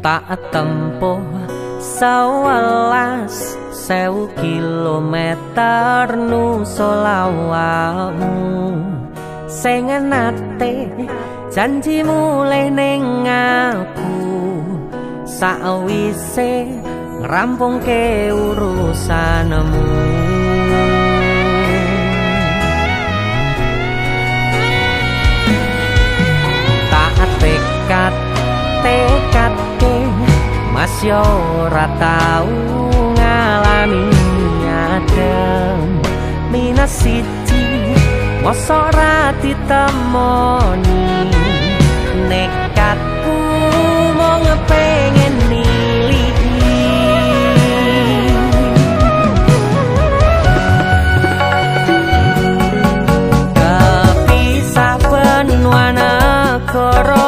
tak tempuh 11.000 kilometer nusolawamu sing nate janji mulih ning aku sakwise ngrampungke urusanmu. Tak tekadke mas yo ora tau ngalami adem minus siji mosok ra ditemoni nekatku mau ngepengen niliki kepisah benua negara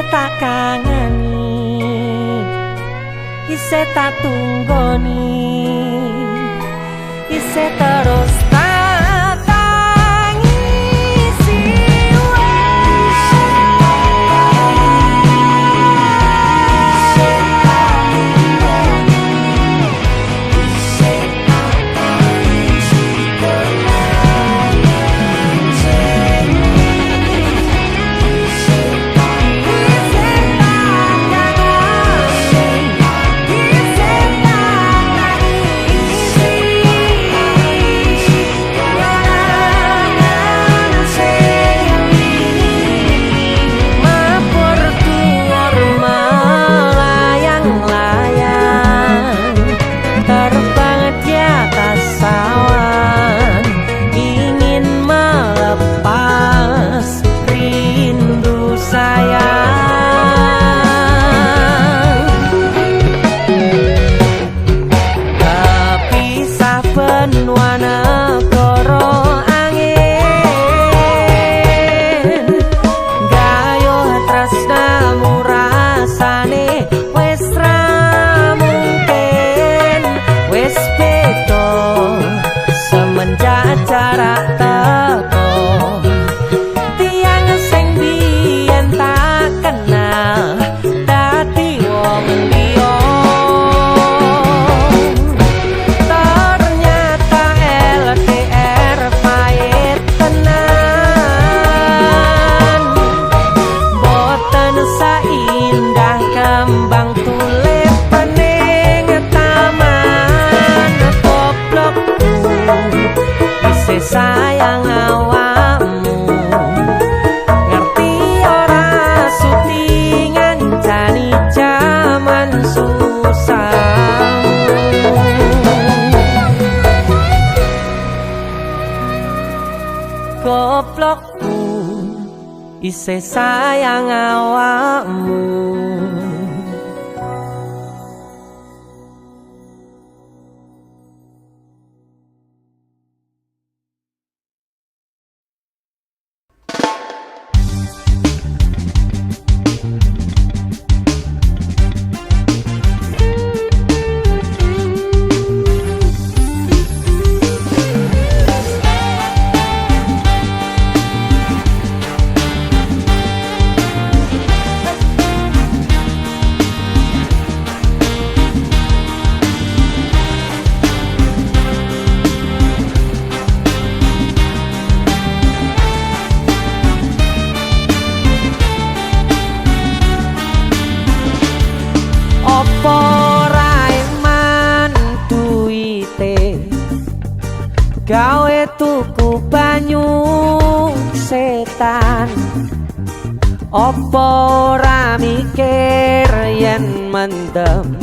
tak kangeni ise tak tunggoni ise terus tak tangisi sayang awakmu ngerti ora suti ngancani jaman susah goblokku isih sayang awakmu. setan. Apa ora mikir yen mendem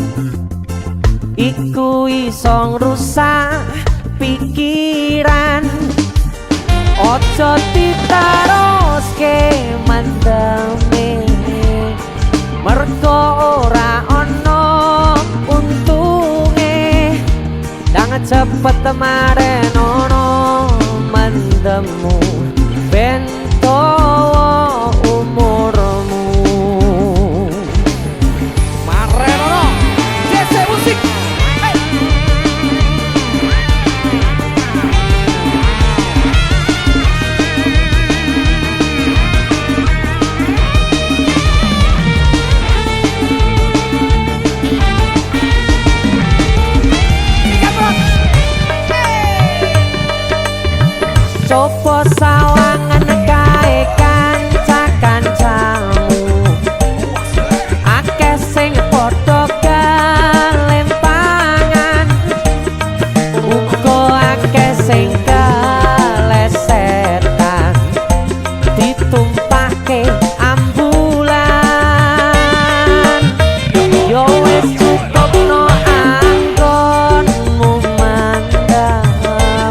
iku iso ngrusak pikiran. Ojo diteruske mendeme mergo ora ana untunge. Dang cepet maren ono mendemu ben dawa umurmu. Maren ono DC Musik. Coba sawangan kae kanca-kancamu, akeh sing padha kelempangan, uga akeh sing kelesetan ditumpake ambulan. Yo wis cukup no anggonmu mandam,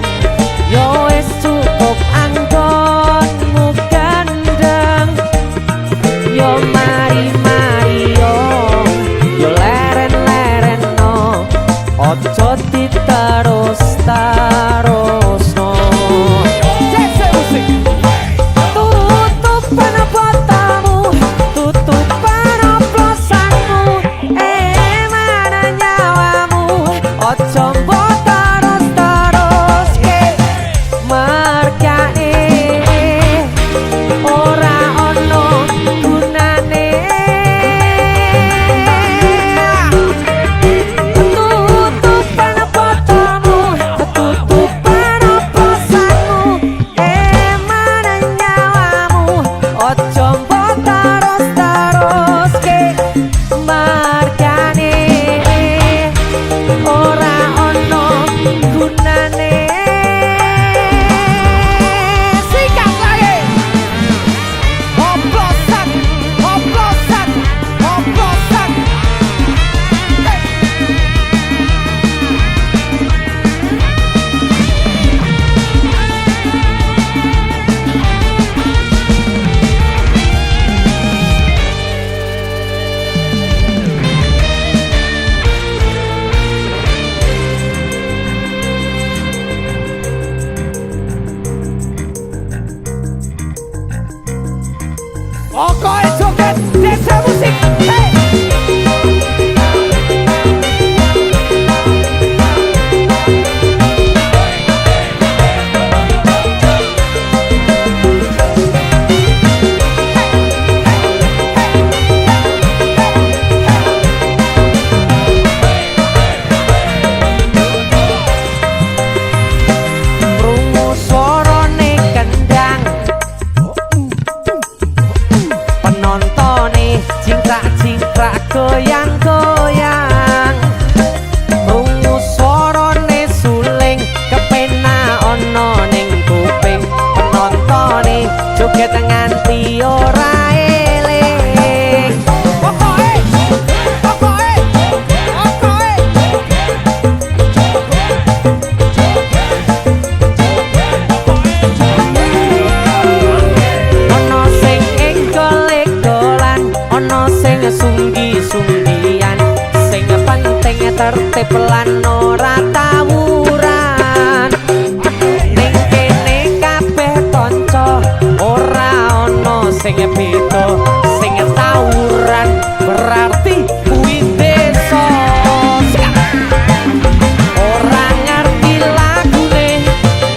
yo wis cukup anggonmu gandeng. Yo mari-mari yo leren-leren no, ojo diterus-terusno. Tutupan botamu, tutupan oplosanmu, mana nyawamu, ojo mbok terus-teruske mergane ora ono gunane. Tutupan botamu, tutupan oplosanmu, mana nyawamu, ojo mbok terus-teruske mergane ora ono gunane. Sikat lagi. Oplosan, oplosan, oplosan. Pokoknya joget desa musik. Hey! Krungu swarane kendang, penontone cingkrak-cingkrak goyang-goyang. Krungu swarane suling kepena ono ning kuping, penontone joget nganti ora eling. Pokoke ono sing engkol-engkolan, ono sing sunggi-sunggian, sing penting tertib lan ora tawuran. Ning kene kabeh kanca ora ono sing beda, sing tawuran berarti kuwi desa. Ora ngerti lagune,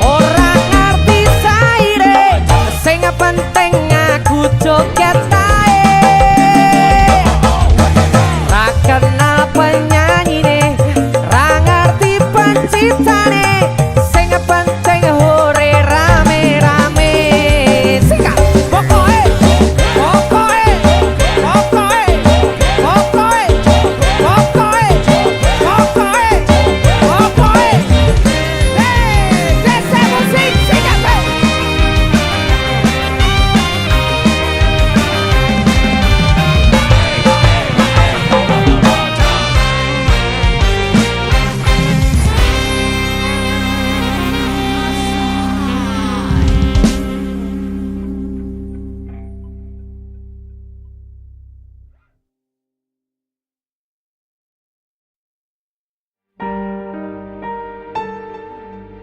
ora ngerti saire, sing penting aku joget ae. Ra kenal penyanyine, ra ngerti penciptane, sing penting hore rame-rame. Sikat pokoke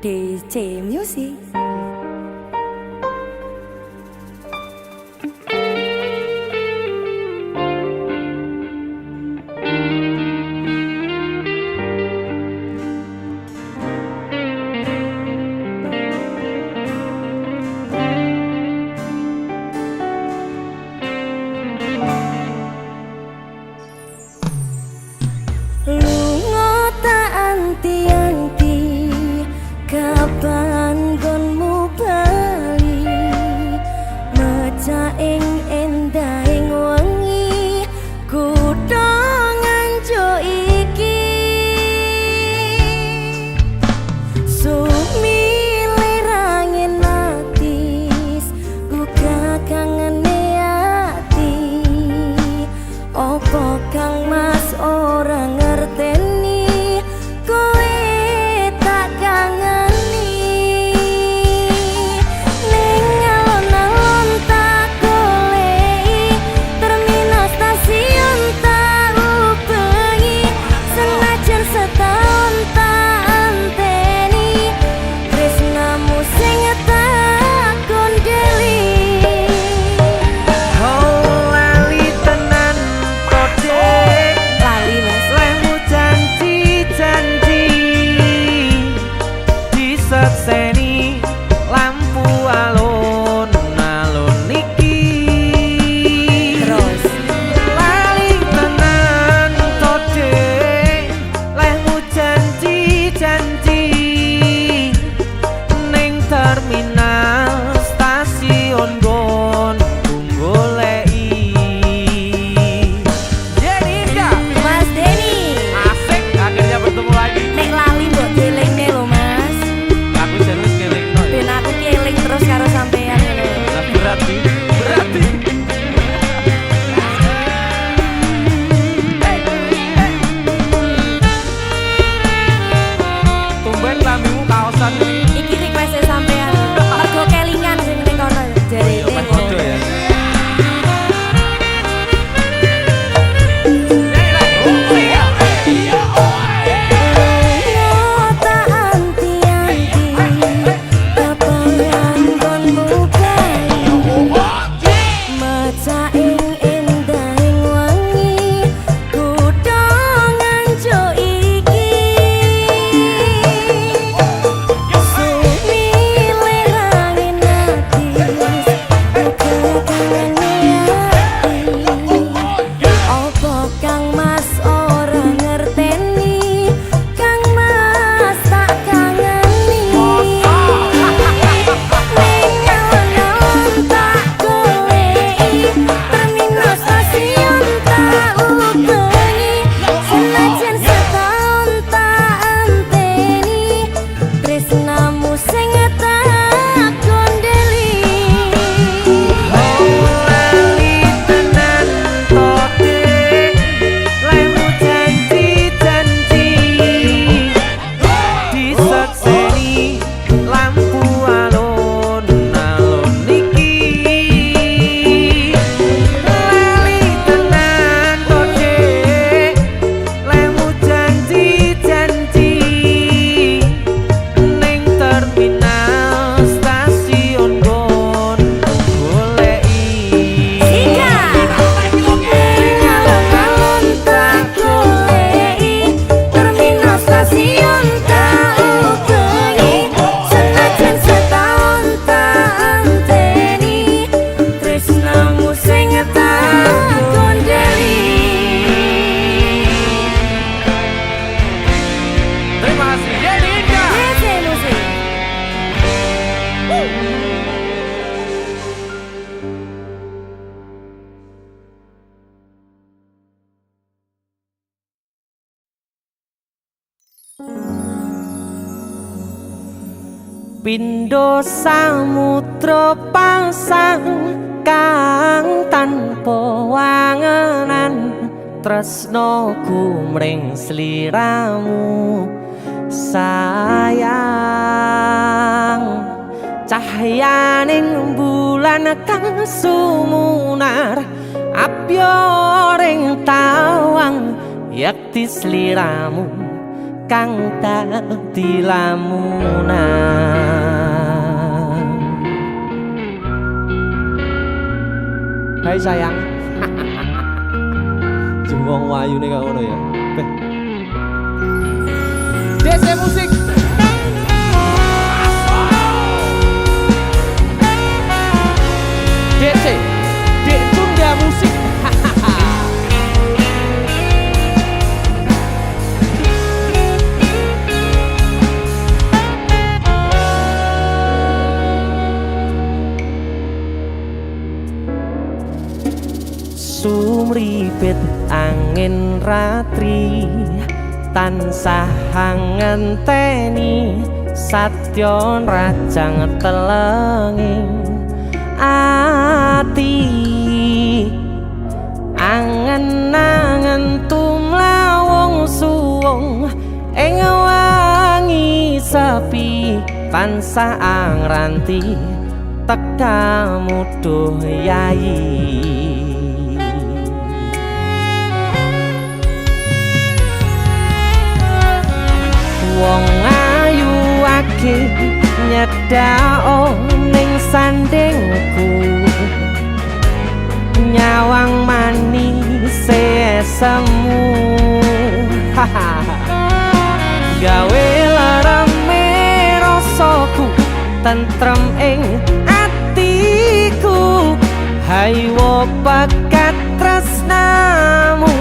DC Music. Kapan gonmu bali meca ing endahing wengi kutha nganjo iki sumile rangin atis uga kangene ati opo kang mas ora ngerteni kowe tak kangen iki request sampean mergo kelingan sing ning kono jare podo ya. Pindho samudra pasang kang tanpa wangenan tresnaku mring sliramu sayang cahyaning bulan kang sumunar apya ring tawang yakti sliramu kang dadi lamunan. Hai sayang. Jengwong wayu nih kak ngono ya. DC musik. DC, Dek Tunda Musik. Sumripit angin ratri tansah ngenteni satyon rajang telenging ati angen-angen tumlawung suwung ing wangi sepi tansah angranti tekamu duh yayi. Wong ayu ake nyedhao ning sandingku nyawang manis semu gawe larame rasaku tentrem ing atiku haywo bakat tresnamu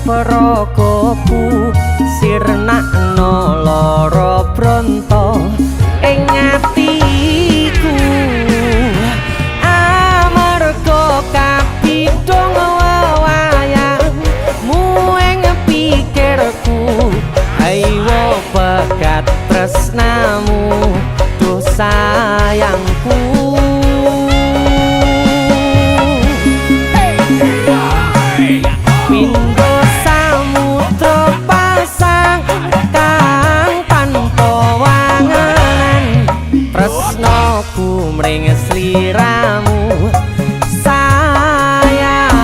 Prokopu sirnakno lara bronto ing atiku amarga kapidhong wayangmu ing pikirku haywo bakat tresnamu duh sayangku. Mring sliramu sayang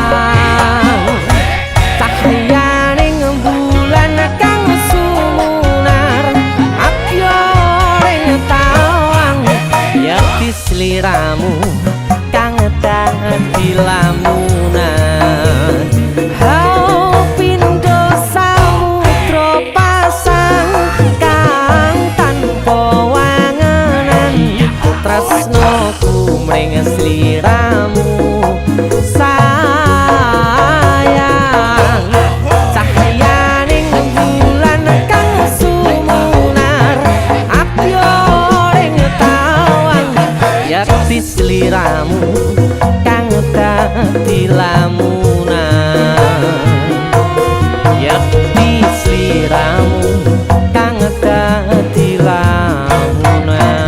cahyaning bulan kang sumunar apyoring tawang yakti sliramu kang dadi lamunan. Hau pindho samudra pasang kang tanpa wangenan tresnoku mring sliramu sayang cahyaning bulan kang sumunar apyoring tawang yakti sliramu kang dadi lamunan yakti sliramu kang dadi lamunan.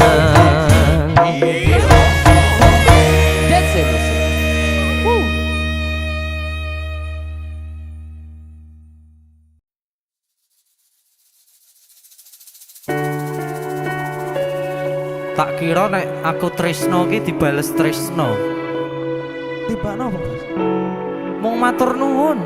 Tak kira nek aku tresno ki dibales tresno. Tibakno apa, Bos? Mung matur nuwun.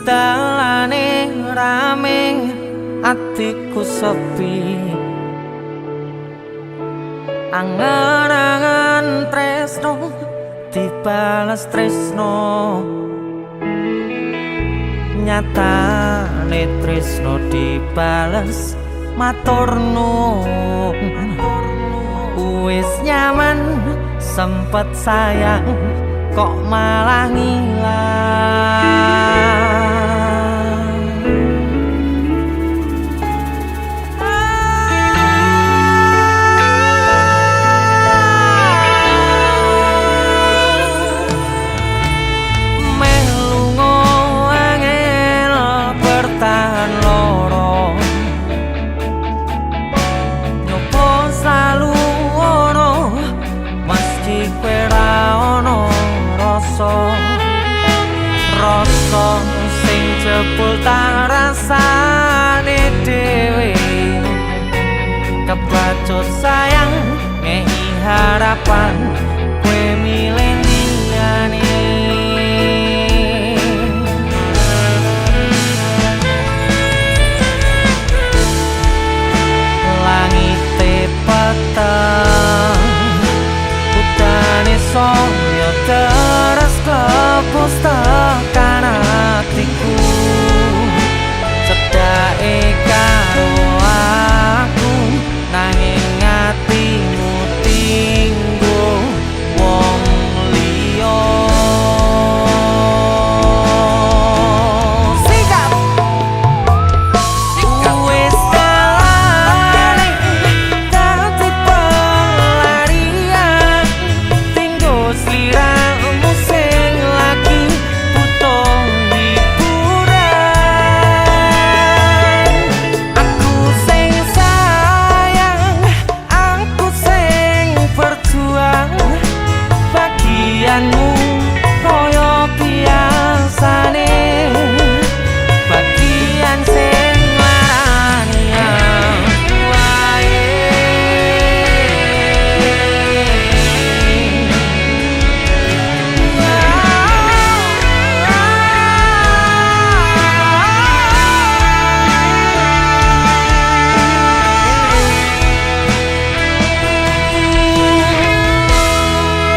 Dalane rame atiku sepi angan-angan tresno dibales tresno nyatane tresno dibales maturnu wis nyaman sempet sayang kok malah ngilang. Rasa sing jebul tak rasane dhewe kebacut sayang ngei harapan kowe milih liyane langite peteng udane saya terus kepus tekan hatiku cedake karo aku nanging atimu tinggo wong liya sikap wis dalane dadi pelarian tinggo sliramu sing lagi butuh hiburan aku sing sayang aku sing berjuang bagianmu koyo biasane bagian sing larani aku wae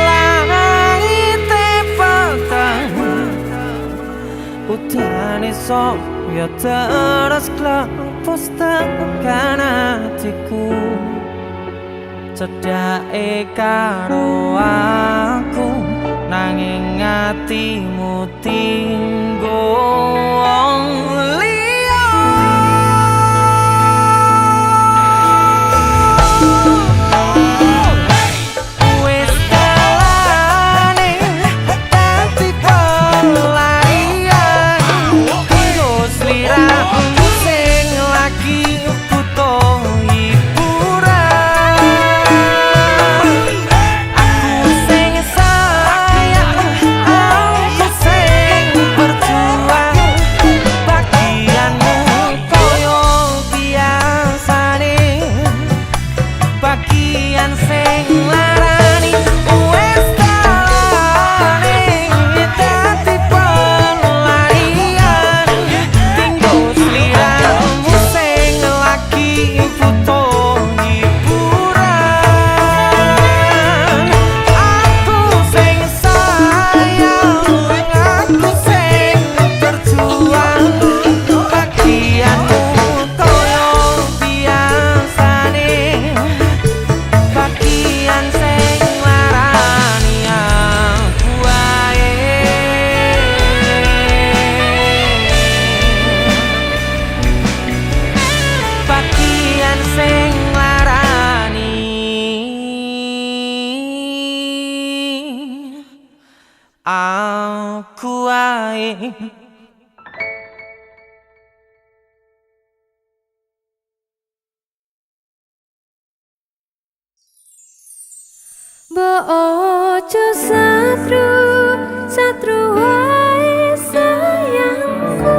langite peteng udane saya terus klepus tekan hatiku cedake karo aku nanging atimu tinggo wong liya wis dalane dadi pelarian tinggo sliramu sing lagi butuh hiburan aku sing sayang aku sing berjuang bagianmu koyo biasane bagian sing larani wis dalane dadi pelarian tinggo sliramu sing lagi butuh hiburan aku sing sayang aku sing berjuang bagianmu koyo biasane bagian sing larani aku wae bagian sing larani aku wae. Mbok ojo satru, satru wae sayangku.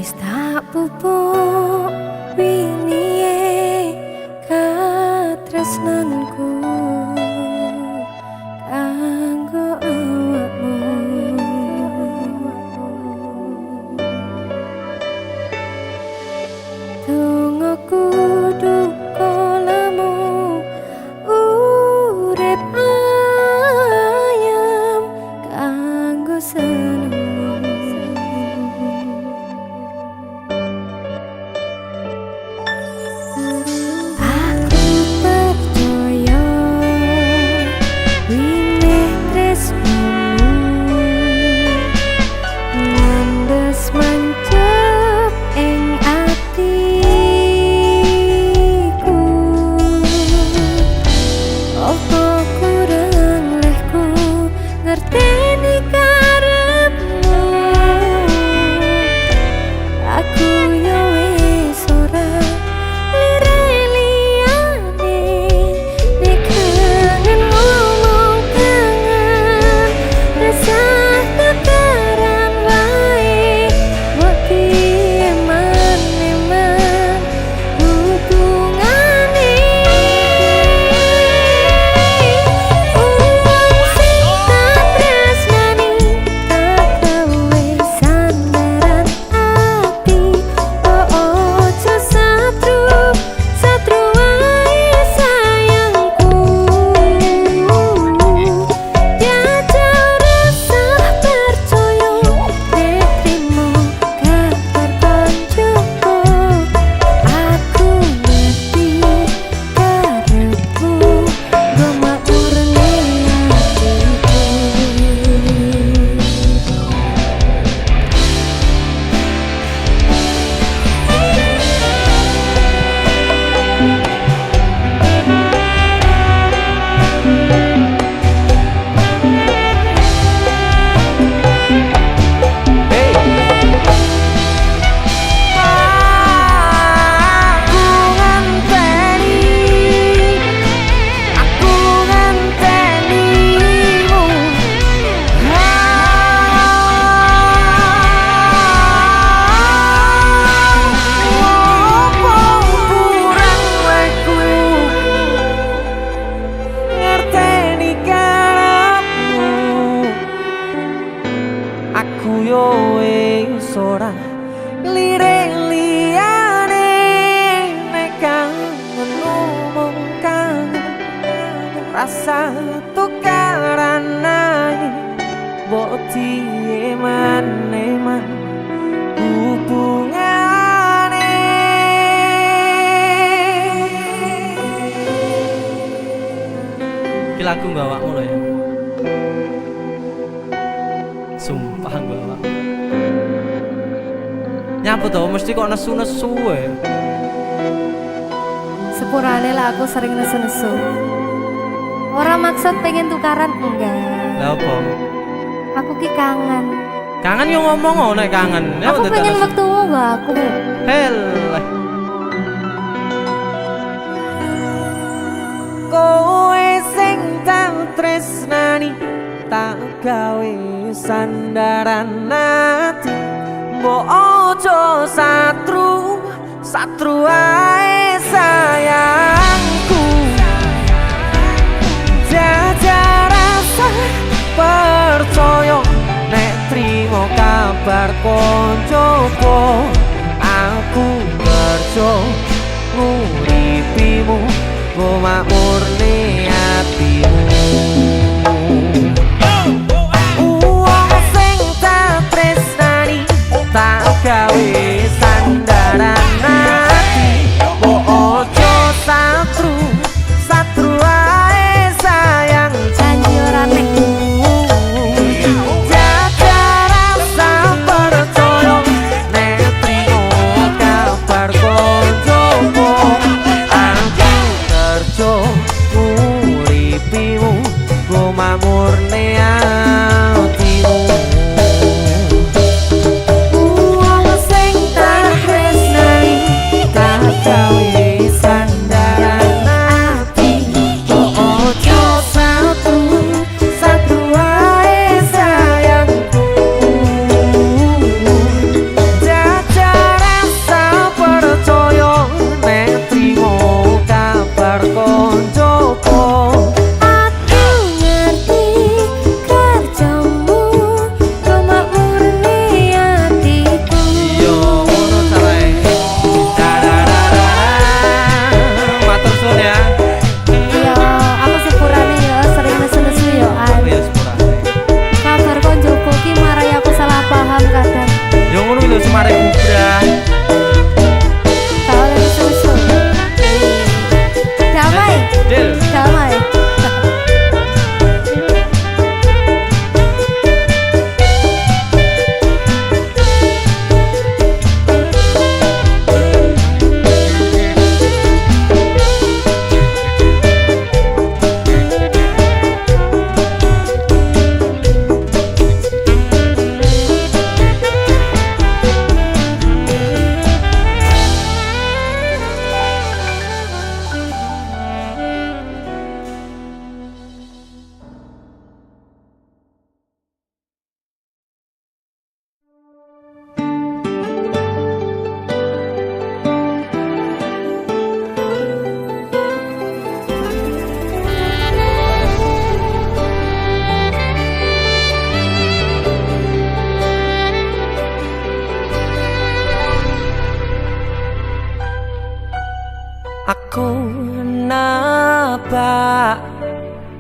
wis tak pupuk winiye katresnanku kanggo awakmu. Donga kudu kolamu urip ayam kanggo seneng. Aku percaya winih tresnamu ngandes mancep ing atiku. Apa kurang lehku ngerteni karepmu. Aku yo wis ora lire-liyane nek kangen ngomong kangen rasa tukaran wae mbok piye man-eman hubungane. Uang sing tak tresnani tak gawe sandaran ati. Oh ojo satru wae sayangku. Jajal rasa percaya nek trimo kabar koncoku. Aku ngerti karepmu nggo maurne atiku. Aku ngentenimu. Apa kurang lehku ngerteni karepmu. Aku yo wis ora lire-liyane nek kangen ngomong kangen rasa tukaran ae mbok piye man-eman hubungane. Iki lagu nggawa awakmu lho ya. Sumpah nggawa awakmu. Nyapa to mesti kok nesu-nesu ya. Sepurane lah aku sering nesu-nesu. Ora maksud pengen tukaran enggak. Lah apa? Aku ki kangen. Kangen yo ngomong oh nek kangen. Ya, Aku betul, pengen nesu. wektumu mbak aku. Heleh. Kowe sing tak tresnani tak gawe sandaran ati. Mbok ojo satru ae sayangku. Jajal rasa percaya nek trimo kabar koncoku. Aku kerja nguripimu nggo makmurne atimu. Uang sing tak tresnani tak gawe sandaran ati. Mbok ojo satru ae sayang. Janji ora nek. Jajal rasa percaya nek trimo kabar koncoku. Aku kerja nguripimu nggo makmurne atimu. Uang sing tak tresnani tak gawe sandaran ati. Mbok ojo satru ae sayangku. Jajal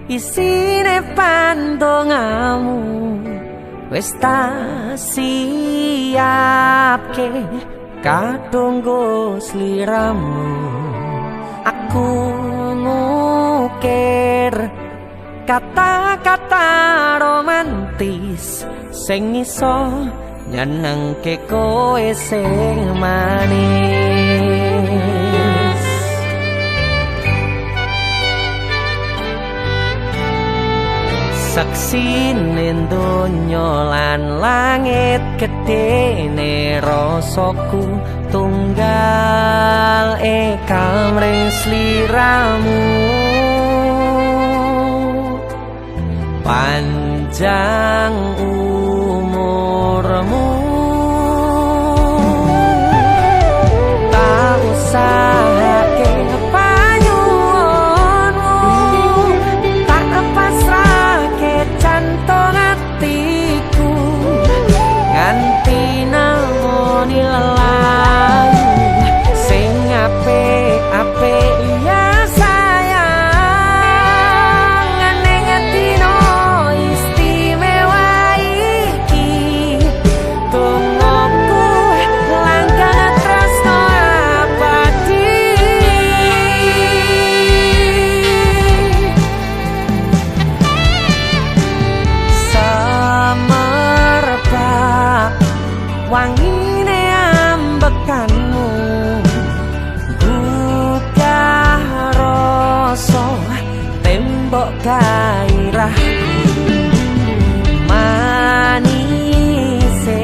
isine pandongamu wis tak siapke kadunggo sliramu aku ngukir kata-kata romantis sing iso nyenengke kowe sing manis saksine donya lan langit gedene rasaku tunggal kamring sliramu panjang umurmu tak usahake panyuwunmu tak pasrahke jantung atiku nganti namoni lelayu sing apik-apik ya sayang ning dino istimewa iki tungguku langkah tresno abadi semerbak wangine ambekanmu buka rasa tembok gairah manise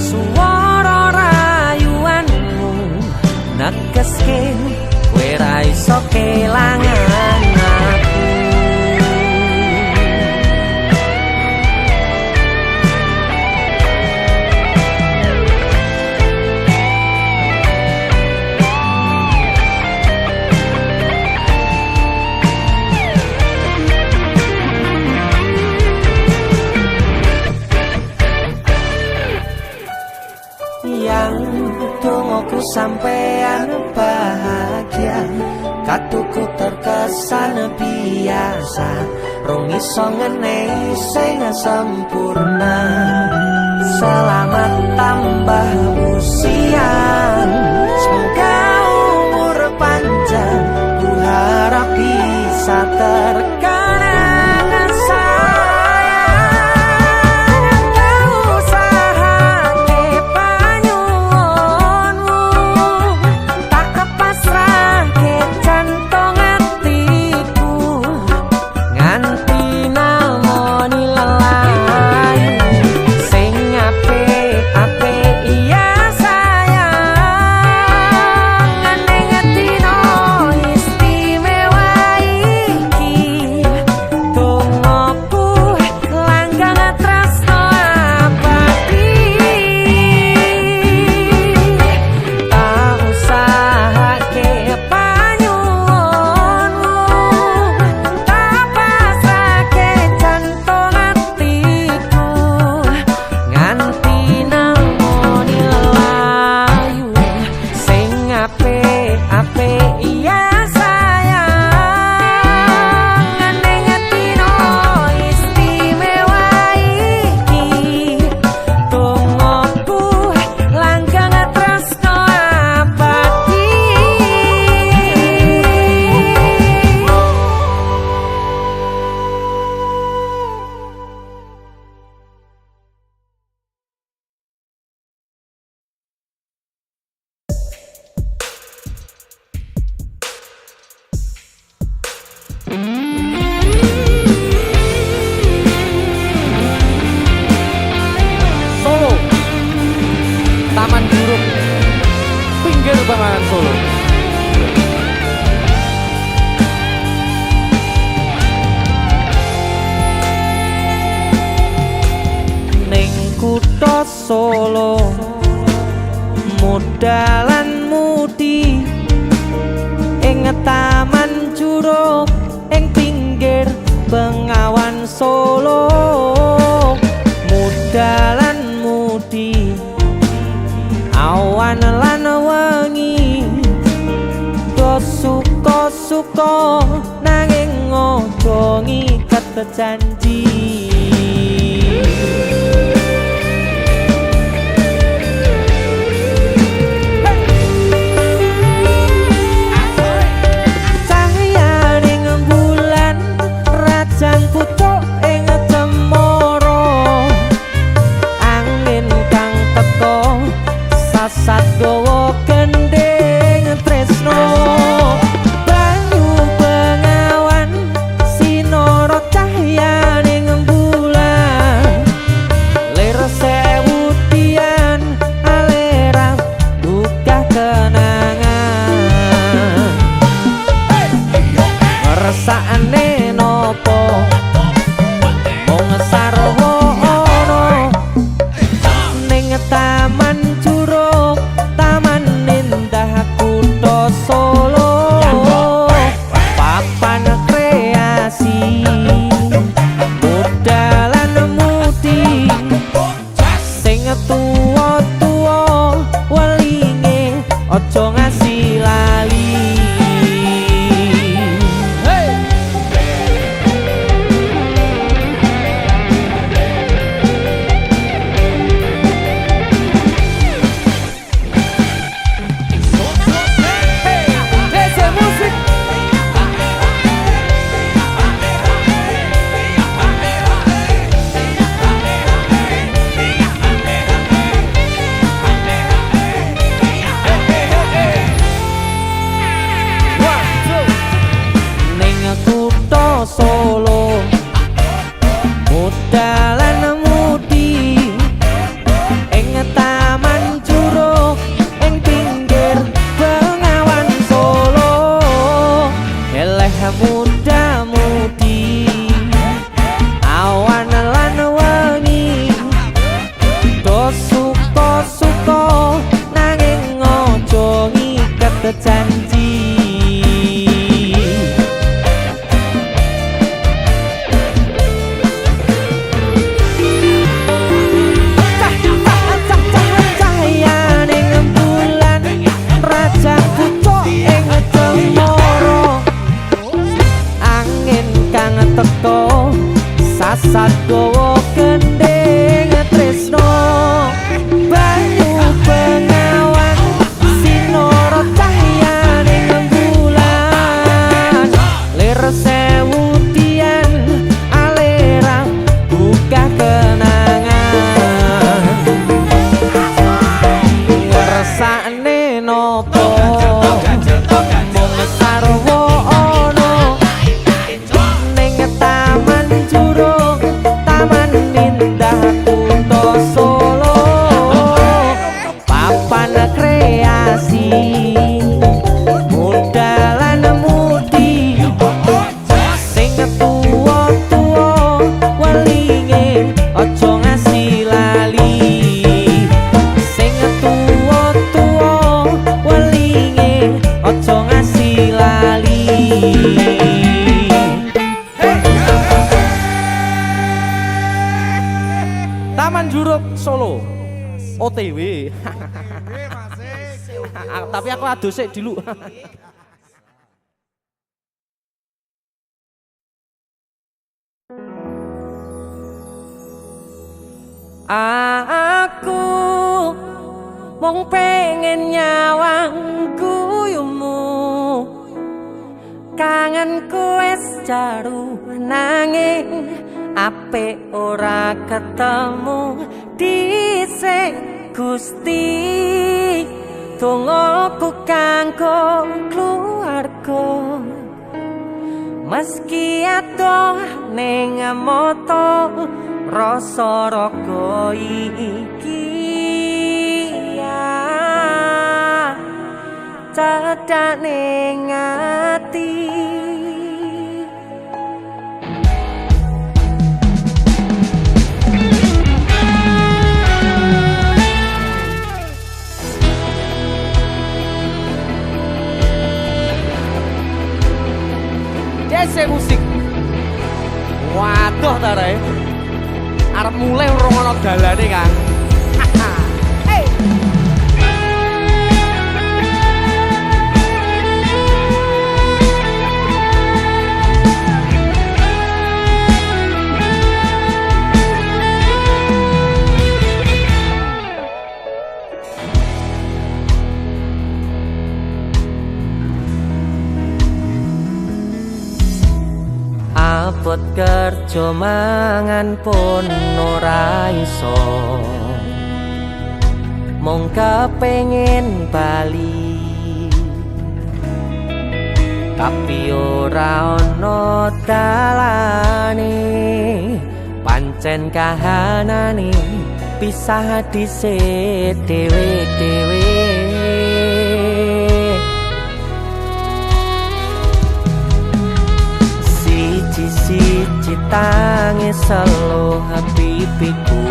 suara rayuanmu negeske kowe ra iso kelangan aku yang tungguku sampean bahagia katuku terkesan biasa rong iso ngenehi sing sempurna selamat tambah usia semoga umur panjang ku harap bisa terkenang sayang tak usahake panyuwunmu tak pasrahke jantung atiku nganti namoni lelayu sing apik-apik ya sayang ning dino istimewa iki tungguku langkah tresno abadi tak usahake panyuwunmu tak pasrahke jantung atiku nganti namoni lelayu sing apik-apik ya sayang ning dino istimewa iki tungguku langkah tresno abadi Solo Taman Burung pinggir banget Solo ning kutha Solo modalan mudi ing taman juruk ing pinggir Bengawan Solo modalan mudi awan lan wengi do suka-suka nanging ojo kata janji. Sat gowo gendeng tresno banyu bengawan sinoro cahyaning bulan lir sewu tian alera buka kenangan ngersakane nopo mung sarwo ono ning taman Solo papan kreasi modalan mudi sing tuwa-tuwa welinge aja ngasih lali. Solo modalan mudi ing taman juruk ing pinggir bengawan Solo eleh muda mudi awan lan wengi do suka-suka nanging aja ngiket janji. Teko sasat gowo gendeng tresno banyu bengawan sinoro cahyaning bulan lir sewu tian alera buka kenangan ngersakne nopo mung sarwo taman juruk taman indah kuto Solo papan kreasi modalan mudi sing tuwa-tuwa welinge aja ngasih lali sing tuwa-tuwa welinge aja ngasih lali. Taman Juruk Solo OTW. Tapi aku adus sik dulu. Aku mung pengen nyawang guyumu kangenku wis jaru nanging apik ora ketemu dhisik Gusti dongaku kanggo keluarga meski adoh ning mata rasa raga iki ya cedhak ning ati. Dese musik. Waduh ta rek. Arep mulai urung ana dalane, Kang. Hey. abot kerja mangan pun ora iso, mung kepengin bali tapi ora ono dalane, pancen kahanane pisah dhisik dhewe-dhewe. Siji tangis selo pipiku,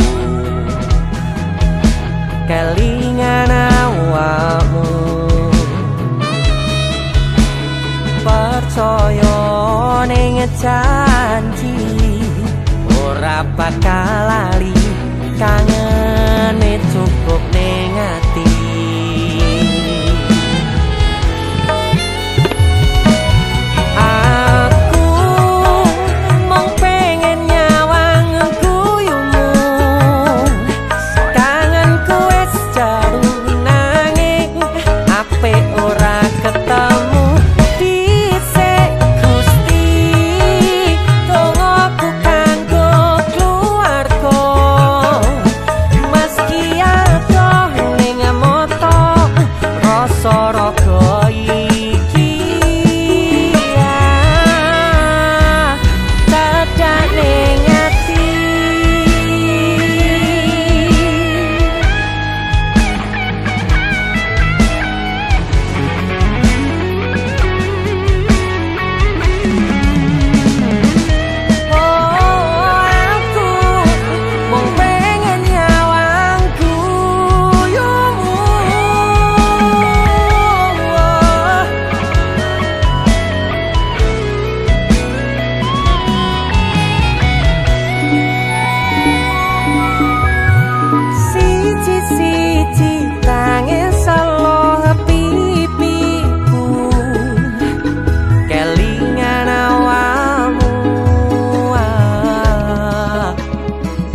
kelingan awakmu, percaya ning janji ora bakal lali, kangene cukup ning ati.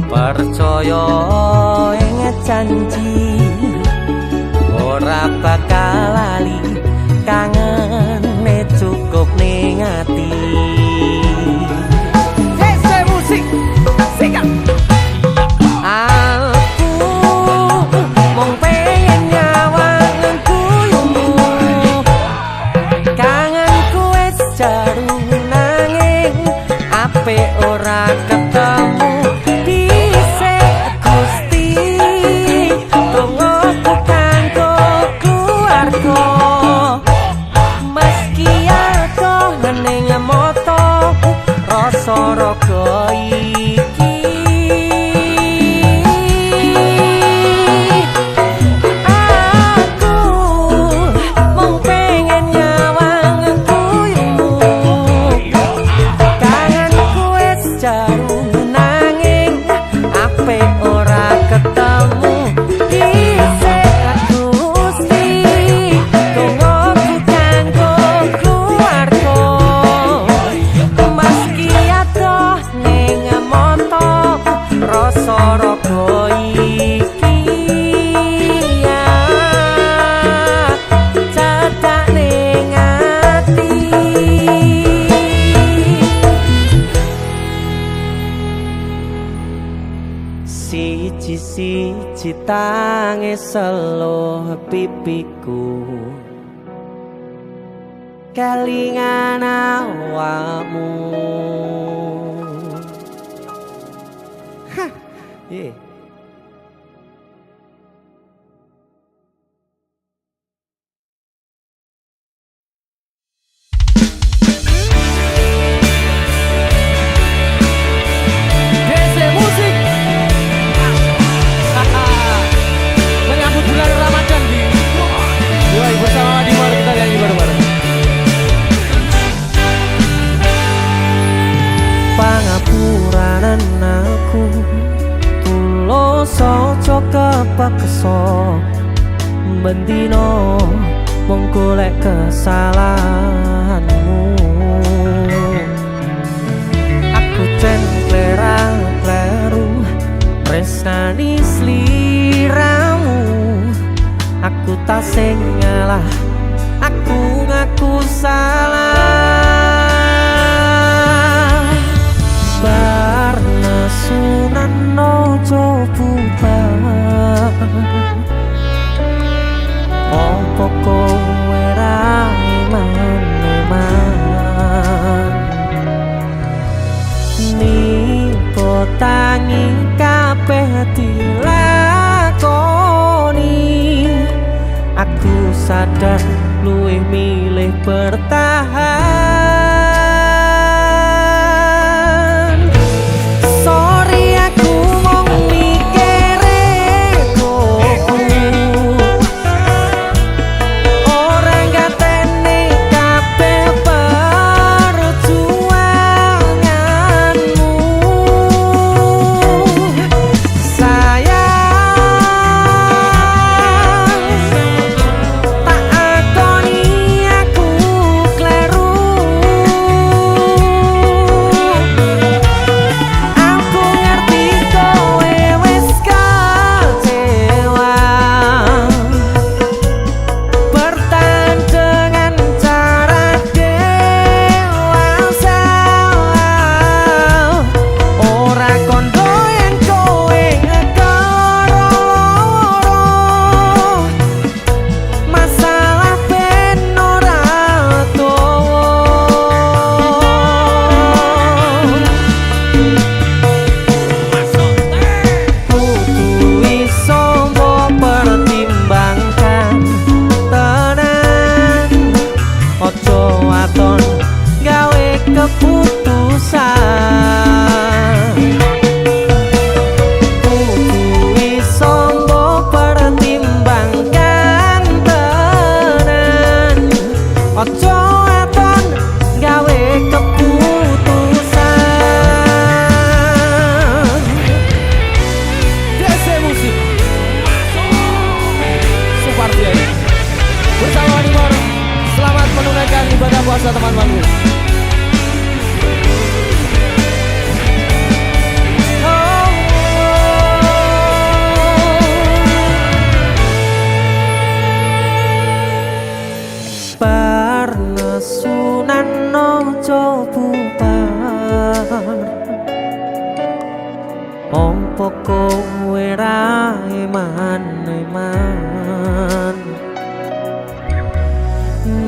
Percaya ing janji ora bakal lali, kangene cukup ning ati. Desa musik sikat. Aku mung pengen nyawang guyumu, kangenku wis jaru nanging apik ora ketemu. Raga iki aku mung pengen nyawang guyumu, kangenku wis jaru nanging apik ora ketemu. Dhisik Gusti dongaku kanggo keluarga, rasa raga iki ya cedak ning ati. Siji-siji tangis selo pipiku, kelingan awakmu. Yeah. Desa musik. Menyambut bulan Ramadan di. Yoi, bersama Adi mari kita nyanyi bareng-bareng. Pangapuranan aku soco kepaksa bendino mung golek kesalahanmu. Aku kleru tresnani sliramu, aku tak sing ngalah, aku ngaku salah. Nipo tangi kabeh dilakoni. Aku sadar luwih milih bertahan. Sorry aku mung mikire koku, ora ngateni kabeh perjuanganmu. Ibadah puasa teman-teman. Parnesunan nojo bubar, ompo kowe ra eman-eman.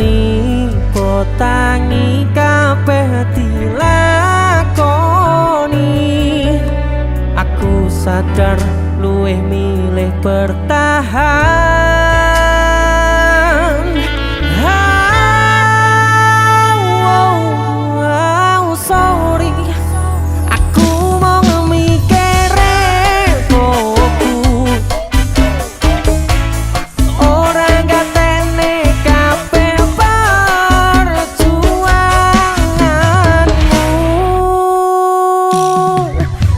Nipo tangi kabeh dilakoni. Aku sadar luwih milih bertahan. Sorry aku mau mikire koku, ora ngateni kabeh perjuanganmu.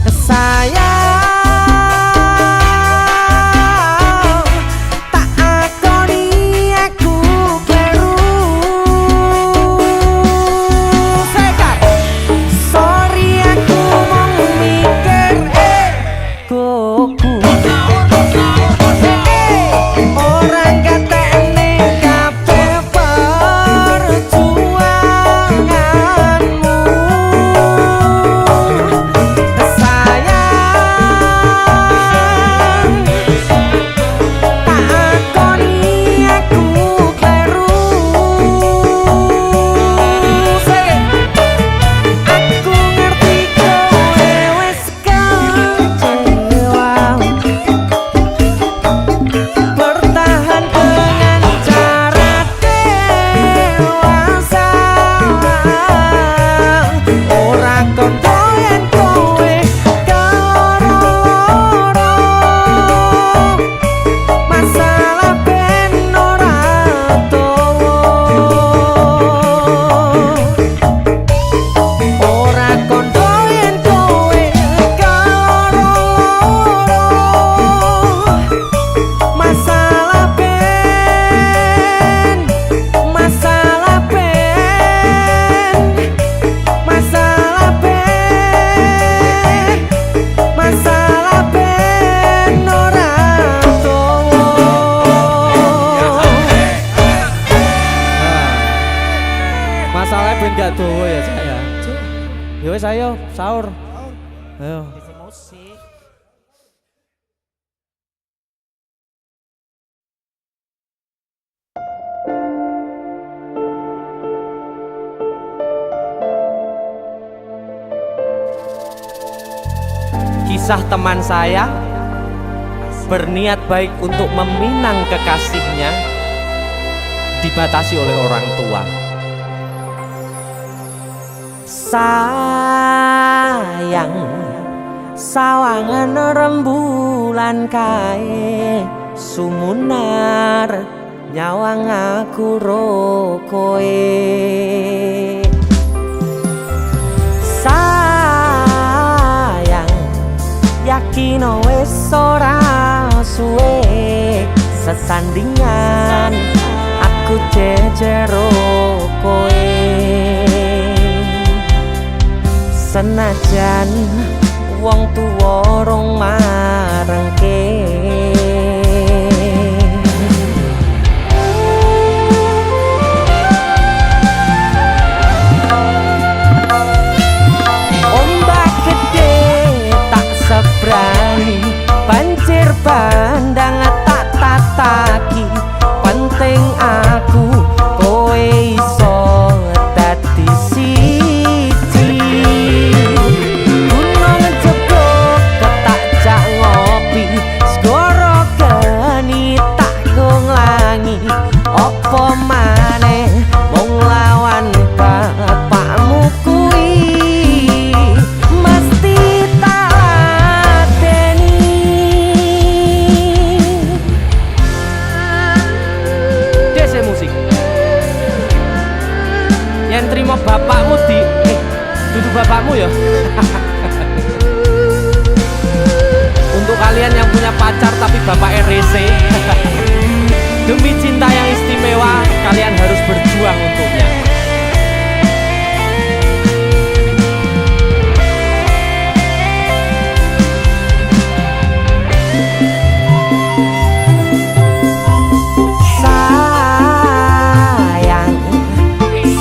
Sayang tak akoni aku kleru. Sekat sorry aku mau mikir koku, orang ngateni kabeh perjuanganmu. Sayang tak akoni aku kleru. Aku ngerti kowe wis kecewa, bertahan dengan cara dewasa. Ora kondo yen kowe keloro, masalah ben ora towo. Ora kondo yen kowe keloro, masalah ben, masalah ben, masalah ben, masalah ben ora towo. Masalah ben gak towo ya saya. Ya wis ayo sahur. Ayo. Kisah teman saya berniat baik untuk meminang kekasihnya dibatasi oleh orang tua. Sayang, sawangan rembulan kae sumunar nyawang aku rokoe. Sayang, yakin wis ora suwe sesandingan aku jejero koe. Senajan wong tuwa rong marengke, ombak gede tak sebrani, banjir bandang tak tataki. Penting aku kowe iso dadi siji. Gunung jebok ketak jak ngopi, segara geni tak nglangi. Apa maneh mung lawan bapakmu kuwi, mesti tak ladeni. Dese musik yang terima bapakmu di duduk bapakmu ya. Untuk kalian yang punya pacar tapi bapaknya rese, demi cinta yang istimewa kalian harus berjuang untuknya. Sayang,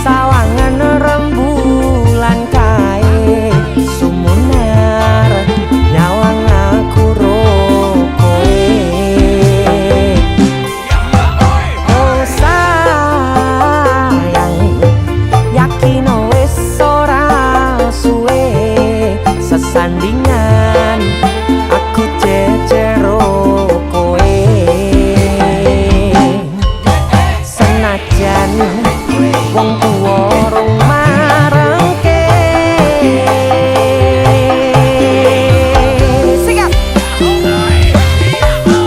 sawangan rembulan kae sumunar nyawang aku rokoe. Oh sayang, yakin wis ora suwe sesandingan aku jejero koe. Senajan wong tuwa rong marengke. Sikap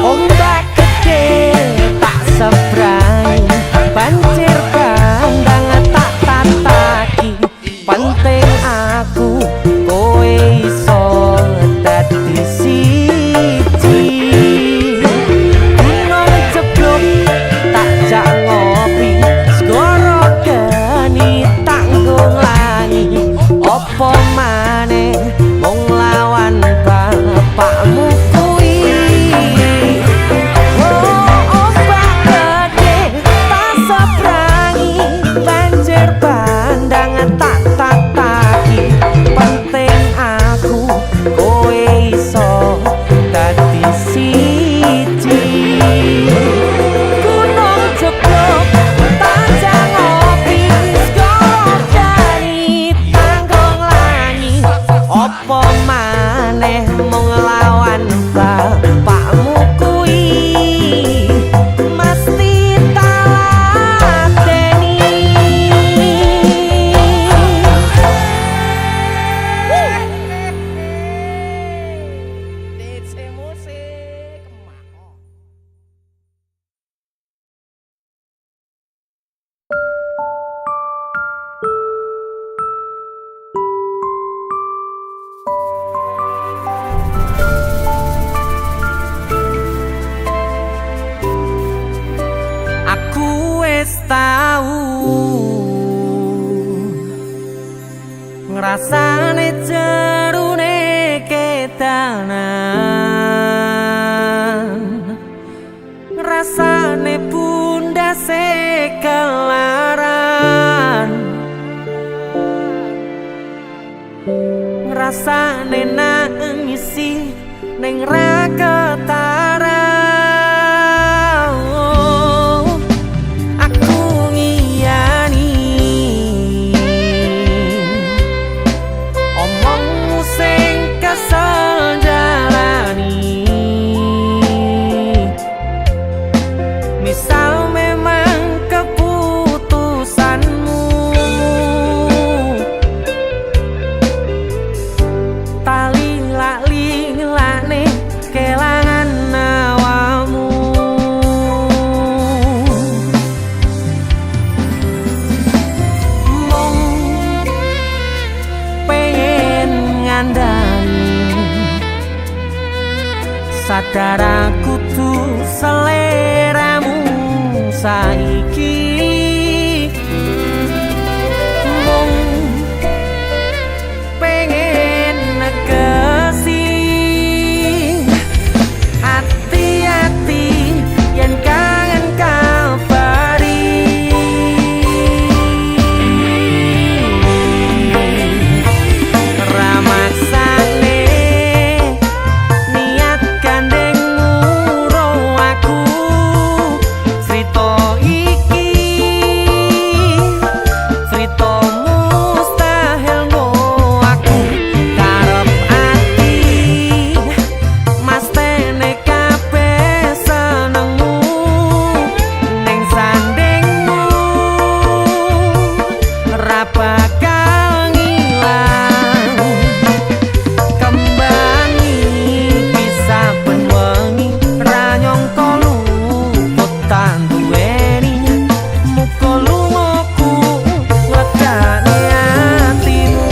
ombak gede tak sebrani, banjir bandang tak tataki. Penting aku kowe iso dadi siji. Gunung jeblok tak jak ngopi, segara geni tak nglangi. Apa maneh mung lawan bapakmu kuwi. Oh ombak gede tak seberangi, banjir bandang tak tataki. Penting aku kowe iso dadi siji. Gunung jeblok tak jak ngopi, segara geni tak nglangi. Apa maneh mung lawan bapakmu kuwi, mesti tak ladeni. DC musik. Aku wis tau ngrasane jerune kedanan, ngrasane pundase kelaran, ngrasane nangisi ning ra ketara. Aku ngiyani omongmu sing kesel. ngandani sadar aku tuh seleramu saiki mung pengen negesi hati-hati yen kangen kabari ramaksane niat gandeng nguro aku crita iki crita mustahil ngo aku karep ati mas tene kabeh senengmu ning sandingmu ra bakal ngilang kembangi bisa benwengi ra nyangka luput tan duweni muga lungaku ngledakne atimu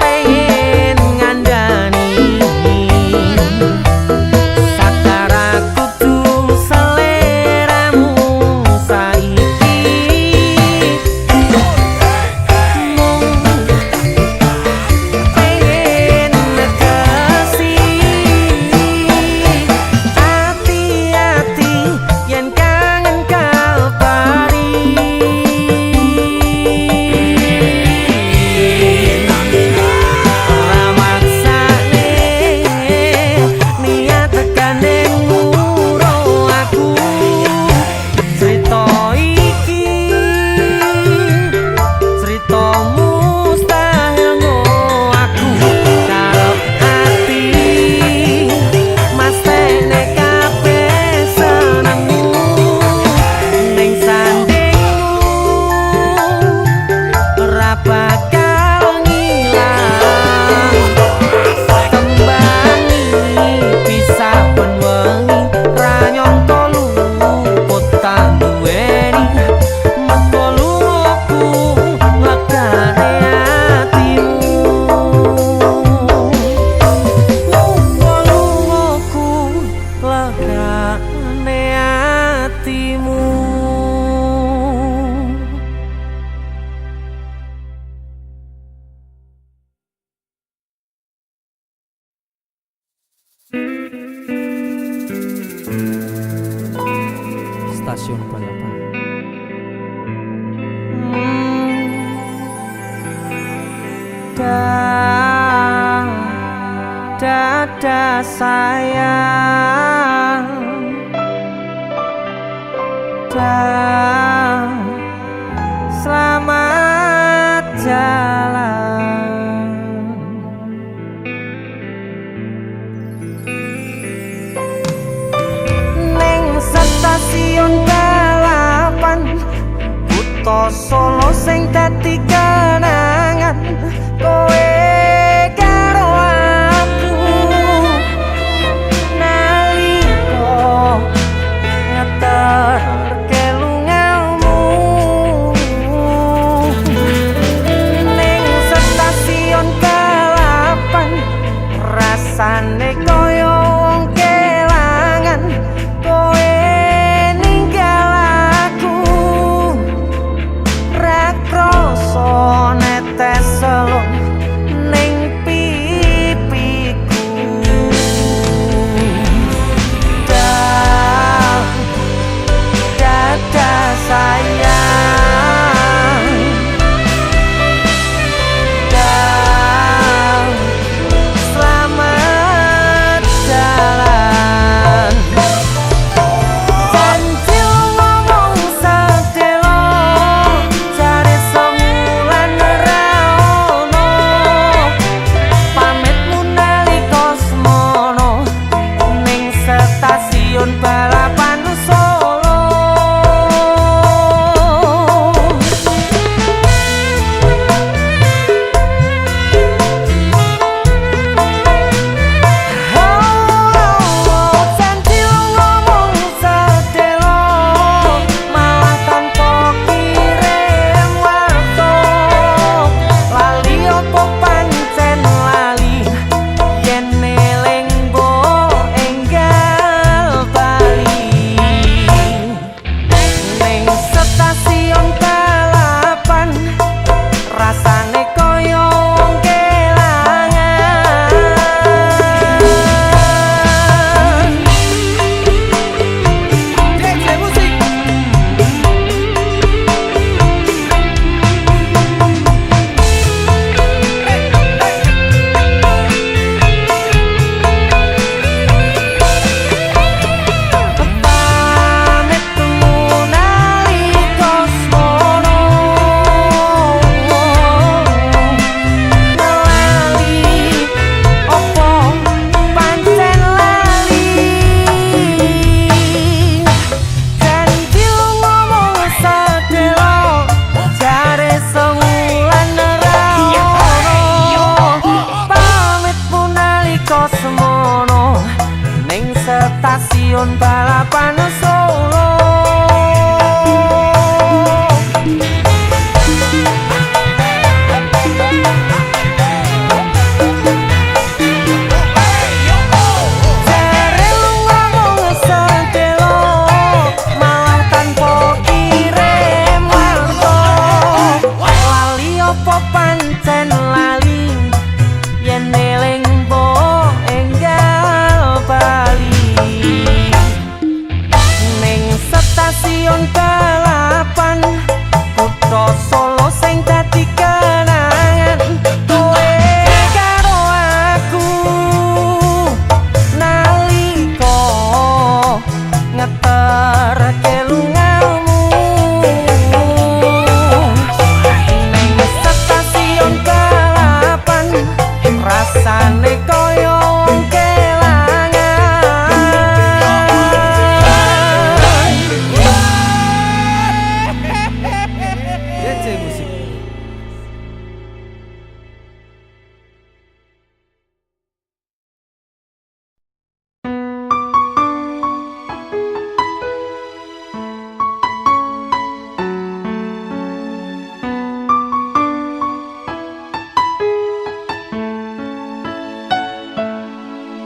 pengen ngandani sadar aku tuh seleramu saiki mung pengen negesi hati-hati yen kangen kabari ramaksane niat gandeng nguro aku crita iki crita mustahil ngo aku karep ati mas tene kabeh senengmu ning sandingmu ra bakal ngilang kembangi bisa benwengi ra nyangka luput tan duweni muga lungaku ngledakne atimu muga lungaku ngledakne atimu. Stasiun balapan dada sayang selamat jalan ning stasiun balapan kutha Solo sing dadi kenangan kowe karo aku nalika ngeterke lungamu ning stasiun balapan rasane koyo wong kelangan kowe ninggal aku ra krasa net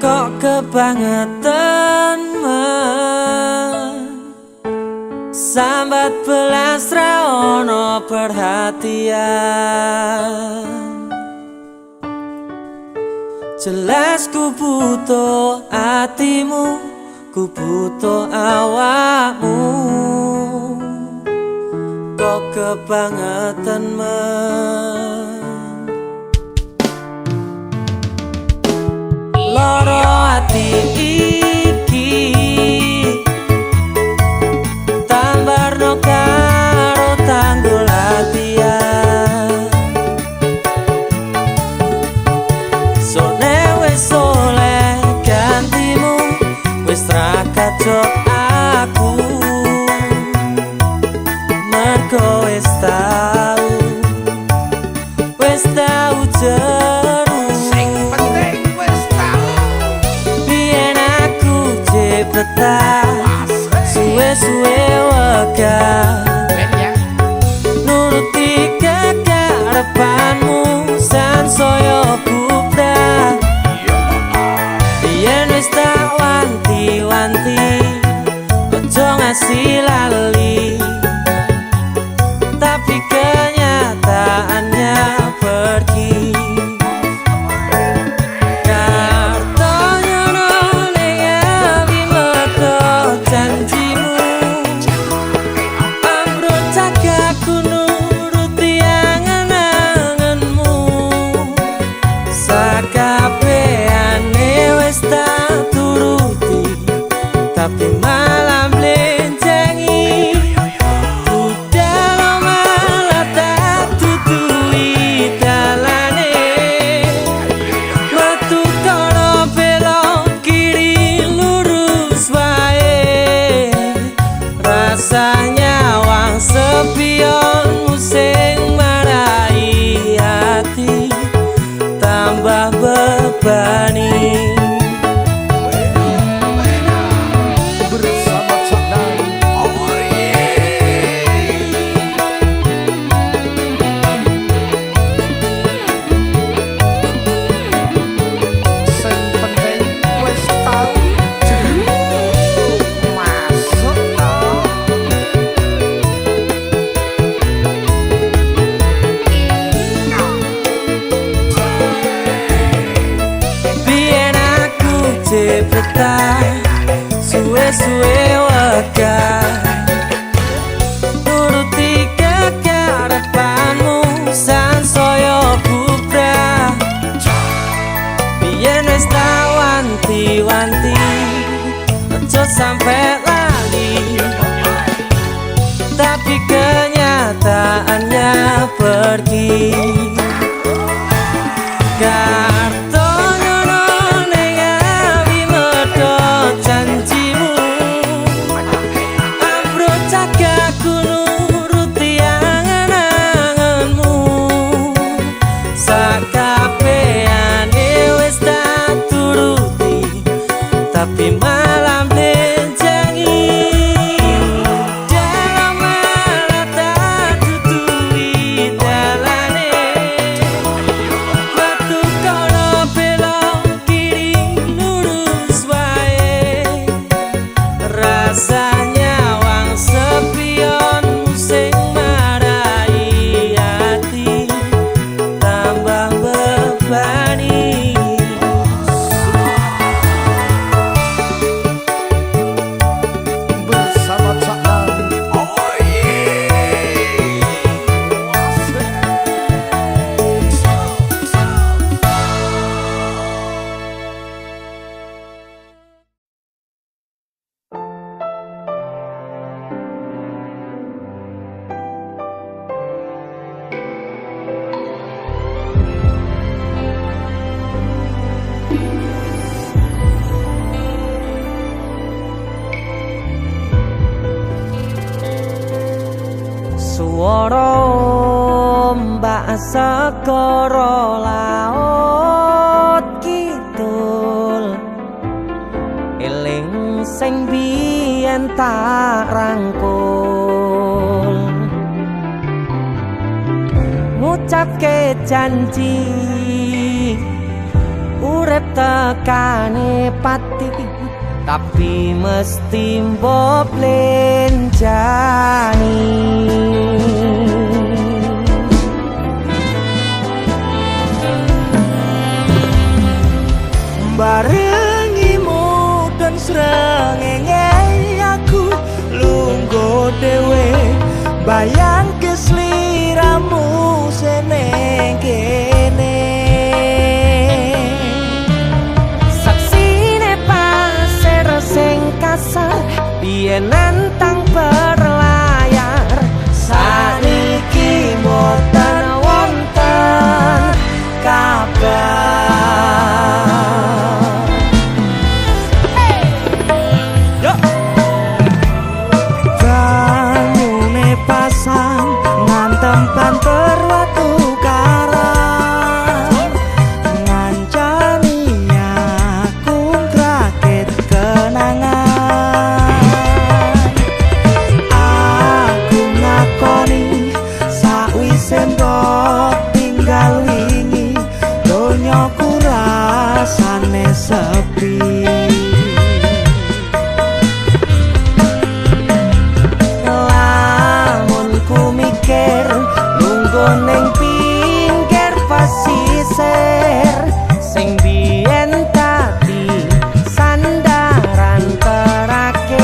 Kok kebangetan sambat belas ra ono perhatian. Jelas ku butuh hatimu, ku butuh awakmu. Kok kebangetan loro hati iki tambarno karo tanggul latihan. Sone wis oleh gantimu, wis ra kacok aku, mergo wis tau jeru. Suwe-suwe wegah nuruti kekarepanmu sansaya bubrah. Yen wis tak wanti-wanti ojo ngasih lali, tapi kenyataannya pergi. Tapi malam lencengi udah lo malah tak tutui dalane. Metu kono belok kiri lurus wae, rasanya wang sepionmu sing marai hati tambah bebani. Suwe-suwe wegah nuruti kekarepanmu sansaya bubrah. Biyen wis tak wanti-wanti ojo sampe lali, tapi kenyataannya pergi. Tapi malam lencengi rasanya wang sepionmu sing marai hati tambah bebani. Bersama Cak Suara ombak segara laut kidul eling sing biyen tak rangkul ngucapke janji urip tekane pati tapi mesti mbok lenjani. Barengimu dan srengenge aku lungguh dhewe bayang kesliramu seneng kene. Saksine pasir sing kasar biyen nantang berlayar saniki mboten wonten kabar. Ngantem banter watu karang ngancani aku ngrakit kenangan. Aku ngakoni sakwise mbok tinggal wingi donyaku rasane sepi. Neng pinggir pasisir sing biyen tadi sandaran terakhir.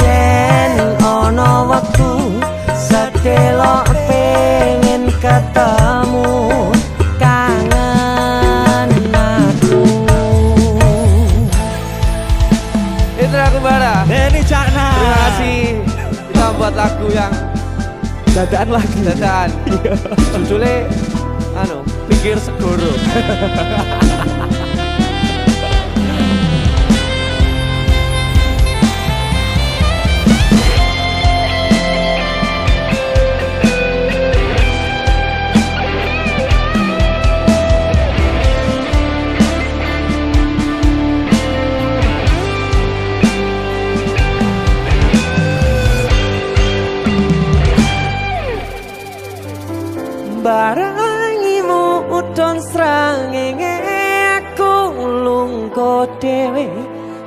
Yen ono wektu sedelok pengen ketemu kangen aku. Itu aku Bara. Ini Cakna. Terima kasih kita buat lagu yang Dadaan lagi. dadaan. Judulnya Pinggir Segoro. Barangimu udon srengenge aku lungguh dhewe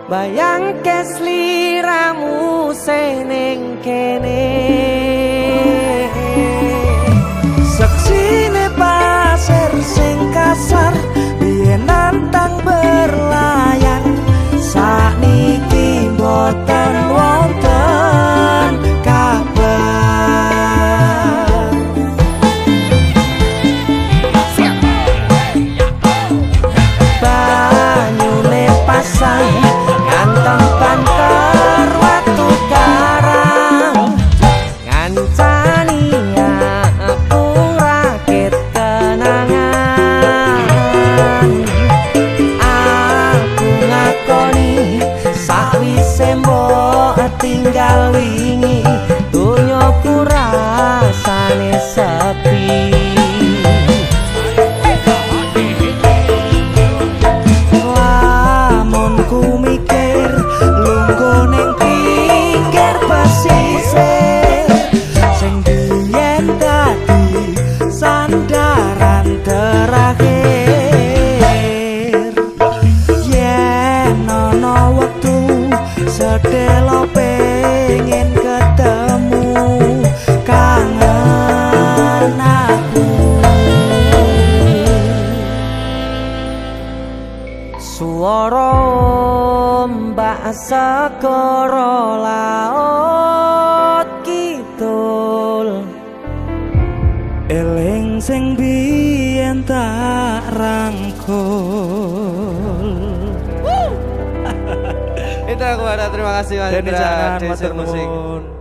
bayangke sliramu seneng kene. Saksine pasir sing kasar biyen nantang berlayar saniki mboten wonten kabar. Ngantem banter watu karang ngancani aku rakit kenangan. Aku ngakoni sakwise mbok tinggal wingi donyaku rasane sepi. Sandaran terakhir yen ana wektu Suara ombak segara laut kidul eling sing biyen tak rangkul. Itu aku ada, terima kasih Mas Denny Indra, Jangan, Desir matur Musik. nuwun.